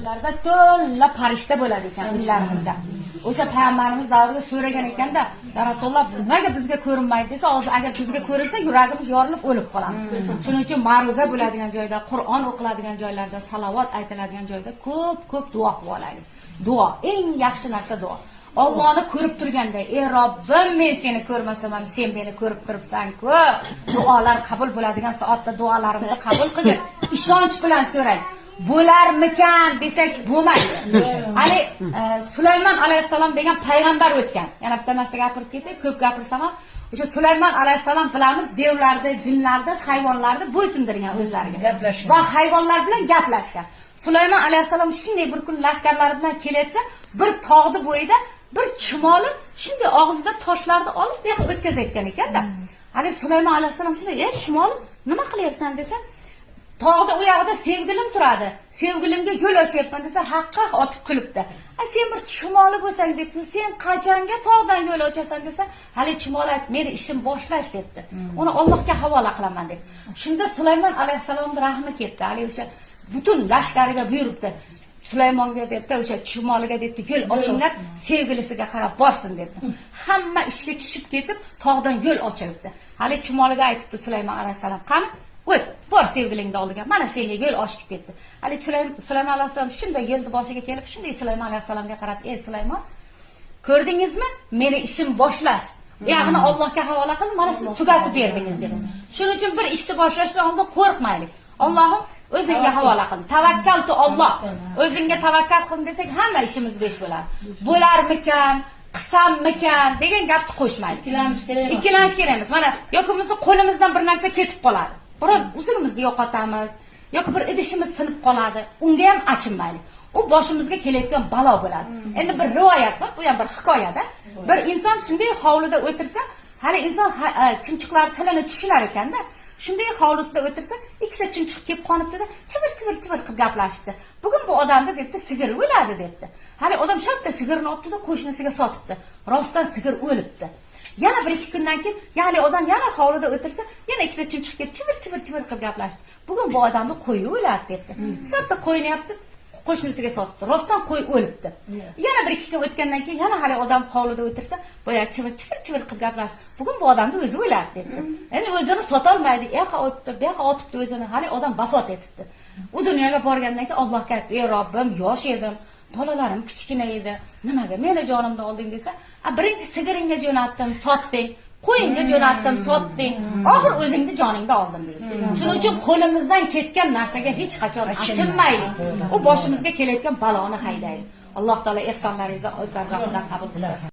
joylarda to'la farishta bo'ladi ekan uylarimizda. O'sha payg'ambarimiz davrida so'ragan ekanda, "Ya Rasululloh, nimaga bizga ko'rinmaydi?" desa, hozir agar bizga ko'rinsa, yuragimiz yorilib o'lib qolamiz. Shuning uchun ma'ruza bo'ladigan joyda, Qur'on o'qiladigan joylarda, salovat aytiladigan joyda ko'p duo qilib olaylik. Duo eng yaxshi narsa duo. Allohni ko'rib turganda, "Ey Robbim, men seni ko'rmasam ham sen meni ko'rib turibsan-ku." Duolar qabul bo'ladigan soatda duolarimizni qabul qilib, ishonch bilan so'rang. Bo'larmikan desak bo'lmaydi. Hali Sulaymon alayhisalom degan payg'ambar o'tgan. Yana bitta narsa gapirib ketay, ko'p gapirsam ham, o'sha Sulaymon alayhisalom bilamiz, devlarni, jinlarni, hayvonlarni bo'ysundirgan o'zlariga va hayvonlar bilan gaplashgan. Sulaymon alayhisalom shunday bir kun lashkarlari bilan kelayotsa, bir tog'ni bo'yida bir chumoli shunday og'zida toshlarni olib bu yoqqa o'tkazayotgan ekanda. Hali Sulaymon alayhisalom shunday, "Ey chumoli, nima qilyapsan?" desa, "Tog'da u yoqda sevgilim turadi. Sevgilimga yo'l ochyapman" desa, "Haqqa otib kulibdi. Sen bir chumoli bo'lsang debdi, sen qachonga tog'dan yo'l ochasan" desa, "Hali chumoli ayt, meni ishim boshlash" debdi. Uni Allohga havola qilaman deb. Shunda Sulaymon alayhisalomning rahmi ketdi. Hali o'sha butun lashkariga buyuribdi. Sulaymonga debdi, o'sha chumoliga debdi, "Yo'l ochinglar, sevgilisiga qarab borsin" debdi. Hamma ishga tushib ketib, tog'dan yo'l ochilibdi. Hali chumoliga aytibdi Sulaymon alayhisalom, "Qani, o't, bor sevgilingni oldiga. Mana senga yo'l ochib ketdi." Hali Sulaymon alayhisalom shunday yo'lni boshiga kelib, shunday Sulaymon alayhisalomga qarab, "Ey Sulaymon, ko'rdingizmi? Meni ishim boshlash. Ya'ni Allohga havola qilib, mana siz tugatib berdingiz" dedi. Shuning uchun bir ishni boshlashdan oldin qo'rqmaylik. Allohim o'zingga havola qil. Tavakkaltu Alloh. O'zingga tavakkal qil desak, hamma ishimiz besh bo'ladi. Bo'larmikan, qilsammikan degan gapni qo'shmaylik. Ikkilanish kerak emas. Mana yoki bo'lmasa qo'limizdan bir narsa ketib qoladi. Biror uzunimizni yo'qotamiz yoki bir idishimiz sinib qoladi. Unga ham achinmaylik. U boshimizga kelayotgan balo bo'ladi. Endi bir rivoyat bor, bu ham bir hikoyada. Bir inson shunday hovlida o'tirsa, hali inson chimchiqlar tilini tushunar ekanda, shunday hovlisida o'tirsa, ikkita chimchiq kelib qonibdi-da, chivir qilib gaplashibdi. "Bugun bu odamda" debdi, "sigir o'ladi" debdi. Hali odam shartta sigirni olibdi-da, qo'shnisiga sotibdi. Rostdan sigir o'libdi. Yana bir ikki kundan keyin, ya'ni odam yana hovlida o'tirsa, yana ikkita chimchiq kelib chivir qilib gaplashdi. "Bugun bu odamda qo'yi o'ladi" debdi. Shartta qo'yni yapti, qo'shnisiga sotdi. Rostdan qo'y o'libdi. Yana bir ikki kun o'tgandan keyin yana hali odam hovlida o'tirsa, boya chivir qilib gaplashdi. "Bugun bu odamda o'zi o'ladi" debdi. Endi o'zini sota olmaydi, yoqqa o'tibdi, bu yoqqa otibdi o'zini. Hali odam vafot etibdi. U dunyoga borgandan keyin Allohga aytdi, "Ey Robbim, yosh edim, bolalarim kichkina edi. Nimaga meni jonimdan olding" desa, "Birinchi sigiringga jo'natdim, sotding. Qo'yingga jo'natdim, sotding. Oxir o'zingni joningda oldim" dedi. Shuning uchun qo'limizdan ketgan narsaga hech qachon achinmaylik. U boshimizga kelayotgan baloni haydaylik. Alloh taolo ehsonlaringizni o'z dargohidan qabul qilsin.